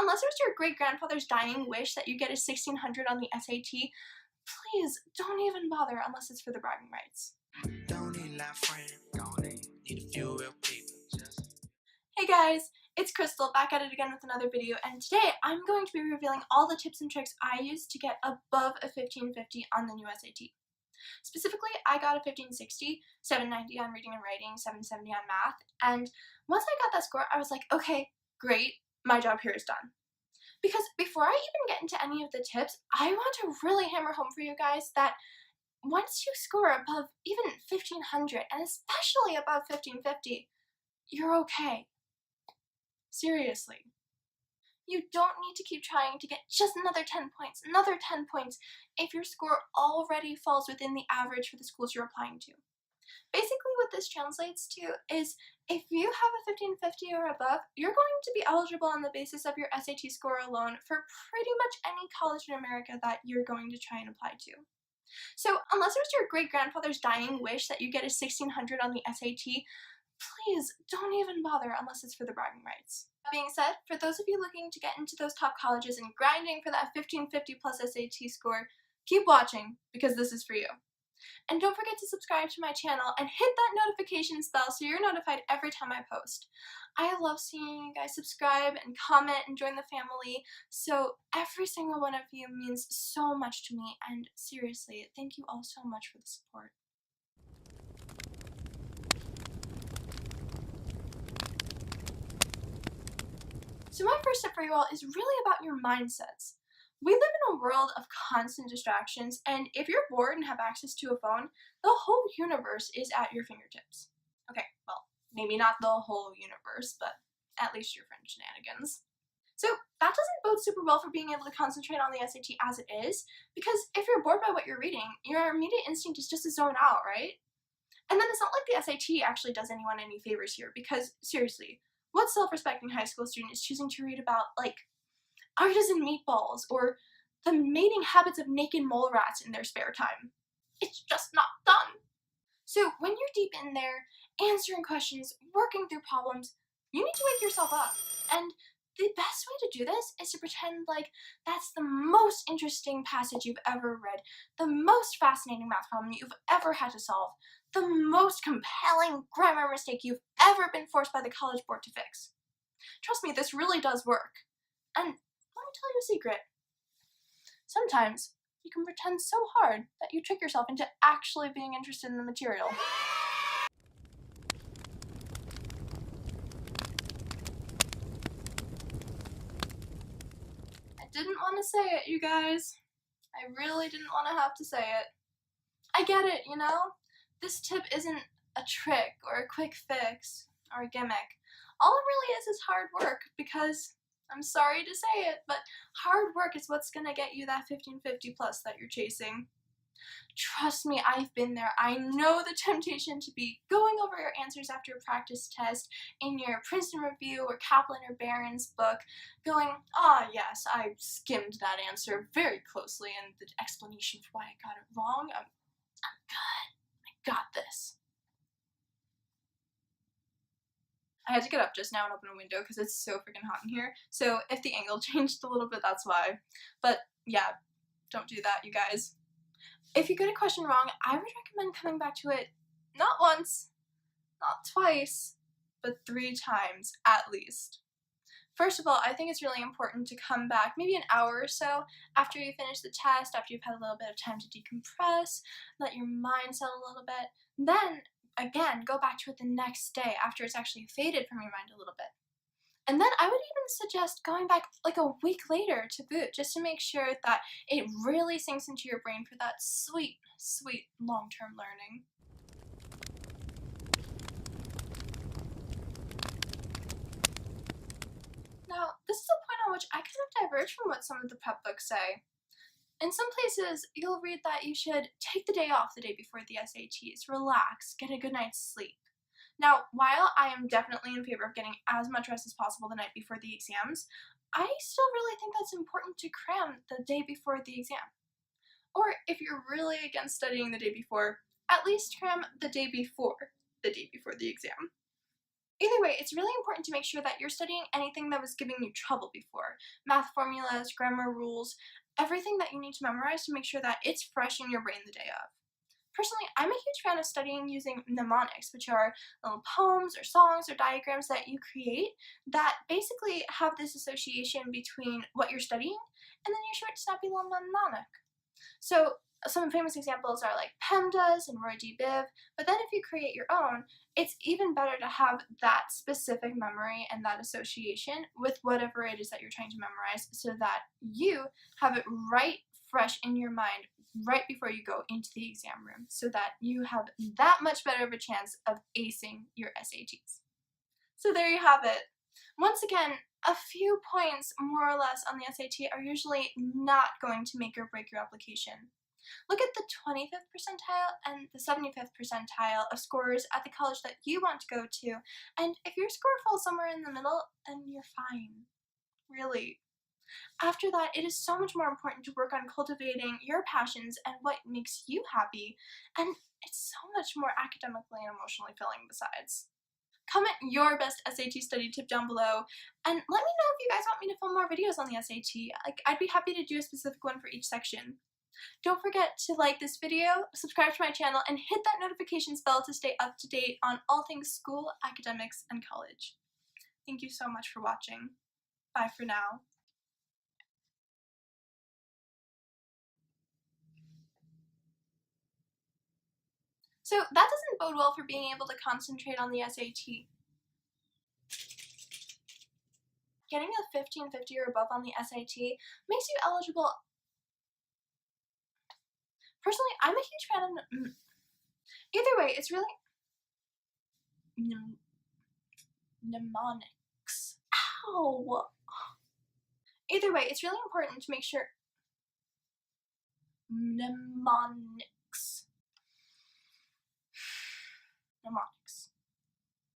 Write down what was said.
unless it was your great-grandfather's dying wish that you get a 1600 on the SAT, please don't even bother unless it's for the bragging rights. Don't need a lot of friends, need a few real people. Hey guys, it's Krystle back at it again with another video, and today I'm going to be revealing all the tips and tricks I used to get above a 1550 on the new SAT. Specifically, I got a 1560, 790 on reading and writing, 770 on math, and once I got that score, I was like, okay, great, my job here is done. Because before I even get into any of the tips, I want to really hammer home for you guys that once you score above even 1500, and especially above 1550, you're okay. Seriously. You don't need to keep trying to get just another 10 points, if your score already falls within the average for the schools you're applying to. Basically what this translates to is if you have a 1550 or above, you're going to be eligible on the basis of your SAT score alone for pretty much any college in America that you're going to try and apply to. So unless it was your great-grandfather's dying wish that you get a 1600 on the SAT, please don't even bother unless it's for the bragging rights. That being said, for those of you looking to get into those top colleges and grinding for that 1550 plus SAT score, keep watching because this is for you. And don't forget to subscribe to my channel and hit that notifications bell so you're notified every time I post. I love seeing you guys subscribe and comment and join the family, so every single one of you means so much to me, and seriously, thank you all so much for the support. So my first tip for you all is really about your mindsets. We live in a world of constant distractions, and if you're bored and have access to a phone, the whole universe is at your fingertips. Okay, well, maybe not the whole universe, but at least your friend shenanigans. So that doesn't bode super well for being able to concentrate on the SAT as it is, because if you're bored by what you're reading, your immediate instinct is just to zone out, right? And then it's not like the SAT actually does anyone any favors here, because seriously, what self-respecting high school student is choosing to read about, like, artisan meatballs or the mating habits of naked mole rats in their spare time? It's just not done. So when you're deep in there, answering questions, working through problems, you need to wake yourself up. And the best way to do this is to pretend like that's the most interesting passage you've ever read, the most fascinating math problem you've ever had to solve, the most compelling grammar mistake you've ever been forced by the college board to fix. Trust me, this really does work. And let me tell you a secret. Sometimes you can pretend so hard that you trick yourself into actually being interested in the material. I didn't want to say it, you guys. I really didn't want to have to say it. I get it, you know? This tip isn't a trick or a quick fix or a gimmick. All it really is hard work, because I'm sorry to say it, but hard work is what's gonna get you that 1550 plus that you're chasing. Trust me, I've been there. I know the temptation to be going over your answers after a practice test in your Princeton Review or Kaplan or Barron's book, going, ah yes, I skimmed that answer very closely and the explanation for why I got it wrong, I'm good. I got this. I had to get up just now and open a window because it's so freaking hot in here, so if the angle changed a little bit, that's why. But yeah, don't do that, you guys. If you get a question wrong, I would recommend coming back to it not once, not twice, but 3 times at least. First of all, I think it's really important to come back maybe an hour or so after you finish the test, after you've had a little bit of time to decompress, let your mind settle a little bit, then again, go back to it the next day after it's actually faded from your mind a little bit. And then I would even suggest going back like a week later to boot, just to make sure that it really sinks into your brain for that sweet, sweet long-term learning. Now, this is a point on which I kind of diverge from what some of the prep books say. In some places, you'll read that you should take the day off the day before the SATs, relax, get a good night's sleep. Now, while I am definitely in favor of getting as much rest as possible the night before the exams, I still really think that's important to cram the day before the exam. Or if you're really against studying the day before, at least cram the day before the exam. Either way, it's really important to make sure that you're studying anything that was giving you trouble before. Math formulas, grammar rules, everything that you need to memorize to make sure that it's fresh in your brain the day of. Personally, I'm a huge fan of studying using mnemonics, which are little poems or songs or diagrams that you create that basically have this association between what you're studying and then your short, snappy little mnemonic. So some famous examples are like PEMDAS and Roy G. Biv, but then if you create your own, it's even better to have that specific memory and that association with whatever it is that you're trying to memorize so that you have it right fresh in your mind right before you go into the exam room so that you have that much better of a chance of acing your SATs. So there you have it. Once again, a few points more or less on the SAT are usually not going to make or break your application. Look at the 25th percentile and the 75th percentile of scores at the college that you want to go to, and if your score falls somewhere in the middle, then you're fine. Really. After that, it is so much more important to work on cultivating your passions and what makes you happy, and it's so much more academically and emotionally filling besides. Comment your best SAT study tip down below, and let me know if you guys want me to film more videos on the SAT. I'd be happy to do a specific one for each section. Don't forget to like this video, subscribe to my channel, and hit that notifications bell to stay up to date on all things school, academics, and college. Thank you so much for watching. Bye for now. So that doesn't bode well for being able to concentrate on the SAT. Getting a 1550 or above on the SAT makes you eligible. Personally, I'm a huge fan of. Either way, it's really mnemonics. Ow! Either way, it's really important to make sure mnemonics.